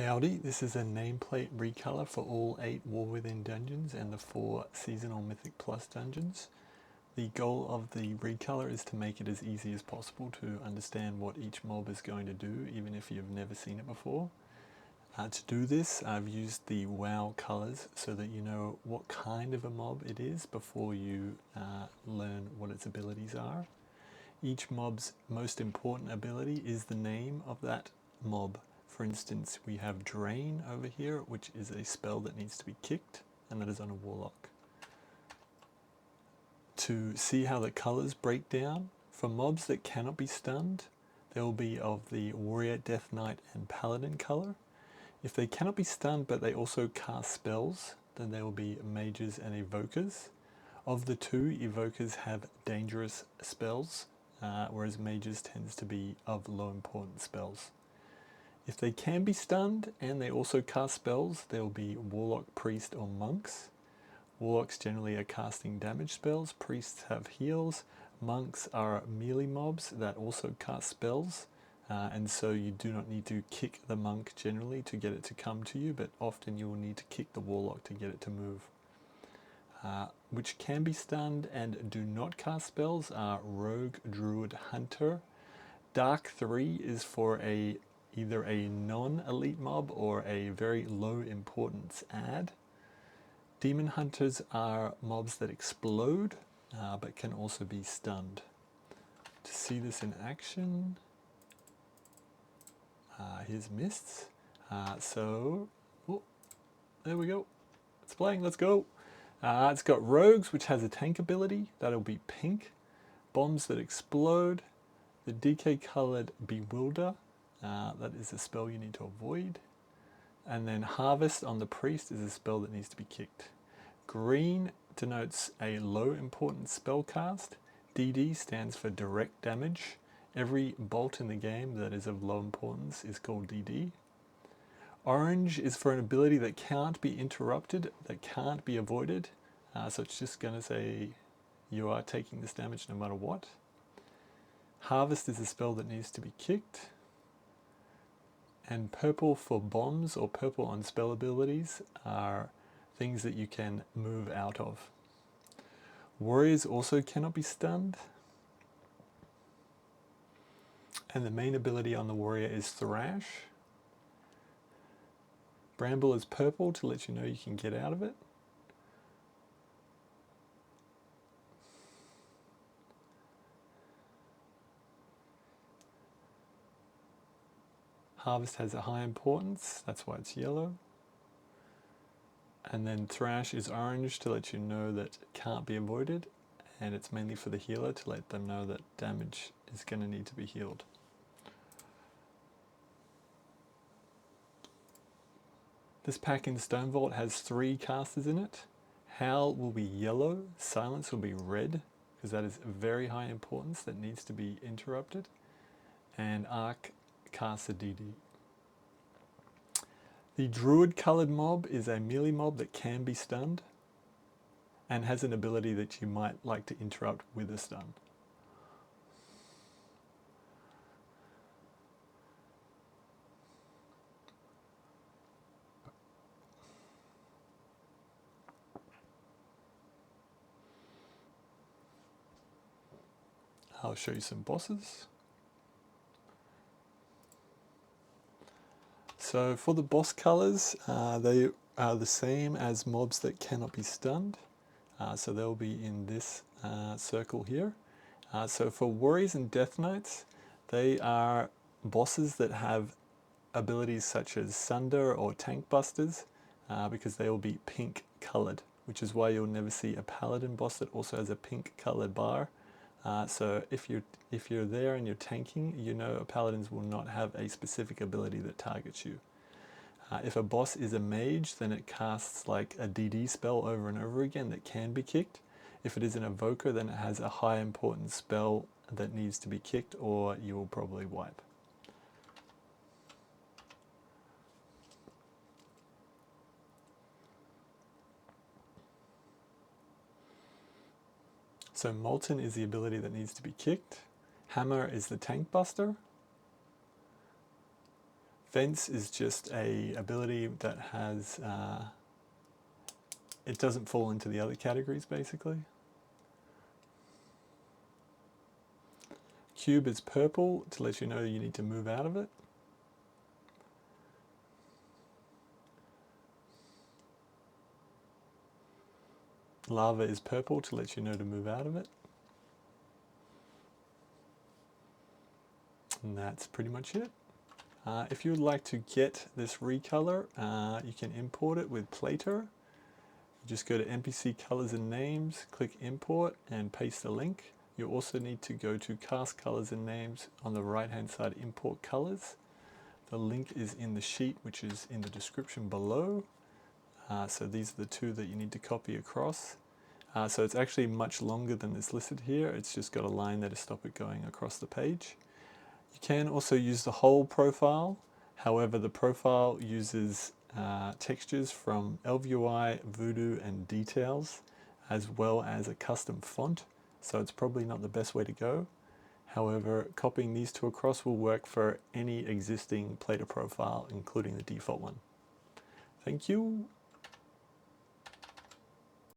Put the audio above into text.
Howdy, this is a nameplate recolor for all 8 War Within dungeons and the 4 seasonal Mythic Plus dungeons. The goal of the recolor is to make it as easy as possible to understand what each mob is going to do, even if you've never seen it before. To do this, I've used the WoW colors so that you know what kind of a mob it is before you learn what its abilities are. Each mob's most important ability is the name of that mob. For instance, we have Drain over here, which is a spell that needs to be kicked, and that is on a Warlock. To see how the colors break down, for mobs that cannot be stunned, they will be of the Warrior, Death Knight, and Paladin color. If they cannot be stunned but they also cast spells, then they will be Mages and Evokers. Of the two, Evokers have dangerous spells, whereas Mages tends to be of low importance spells. If they can be stunned and they also cast spells, they will be Warlock, Priest, or Monks. Warlocks generally are casting damage spells, Priests have heals, Monks are melee mobs that also cast spells, and so you do not need to kick the Monk generally to get it to come to you, but often you will need to kick the Warlock to get it to move. Which can be stunned and do not cast spells are Rogue, Druid, Hunter. Dark 3 is for either a non-elite mob or a very low importance ad. Demon Hunters are mobs that explode, but can also be stunned. To see this in action, here's Mists. There we go. It's playing, let's go. It's got Rogues, which has a tank ability. That'll be pink. Bombs that explode. The DK colored Bewilder. That is a spell you need to avoid. And then Harvest on the Priest is a spell that needs to be kicked. Green denotes a low importance spell cast. DD stands for direct damage. Every bolt in the game that is of low importance is called DD. Orange is for an ability that can't be interrupted, that can't be avoided. So it's just going to say you are taking this damage no matter what. Harvest is a spell that needs to be kicked. And purple for bombs or purple on spell abilities are things that you can move out of. Warriors also cannot be stunned. And the main ability on the warrior is Thrash. Bramble is purple to let you know you can get out of it. Harvest has a high importance, that's why it's yellow. And then Thrash is orange to let you know that it can't be avoided, and it's mainly for the healer to let them know that damage is going to need to be healed. This pack in Stone Vault has 3 casters in it. Howl will be yellow, Silence will be red, because that is very high importance that needs to be interrupted, and Arc casts a DD. The Druid coloured mob is a melee mob that can be stunned and has an ability that you might like to interrupt with a stun. I'll show you some bosses. So for the boss colors, they are the same as mobs that cannot be stunned. So they'll be in this circle here. So for Warriors and Death Knights, they are bosses that have abilities such as Sunder or Tank Busters, because they will be pink colored, which is why you'll never see a Paladin boss that also has a pink colored bar. So if you're there and you're tanking, you know Paladins will not have a specific ability that targets you. If a boss is a mage, then it casts like a DD spell over and over again that can be kicked. If it is an evoker, then it has a high importance spell that needs to be kicked, or you will probably wipe. So Molten is the ability that needs to be kicked. Hammer is the tank buster. Vents is just a ability that has, it doesn't fall into the other categories basically. Cube is purple to let you know you need to move out of it. Lava is purple to let you know to move out of it. And that's pretty much it. If you would like to get this recolor, you can import it with Plater. You just go to NPC Colors and Names, click Import, and paste the link. You also need to go to Cast Colors and Names on the right hand side, Import Colors. The link is in the sheet, which is in the description below. So these are the two that you need to copy across. So it's actually much longer than is listed here. It's just got a line there to stop it going across the page. You can also use the whole profile. However, the profile uses textures from LVUI, Voodoo, and Details, as well as a custom font. So it's probably not the best way to go. However, copying these two across will work for any existing Plater profile, including the default one. Thank you.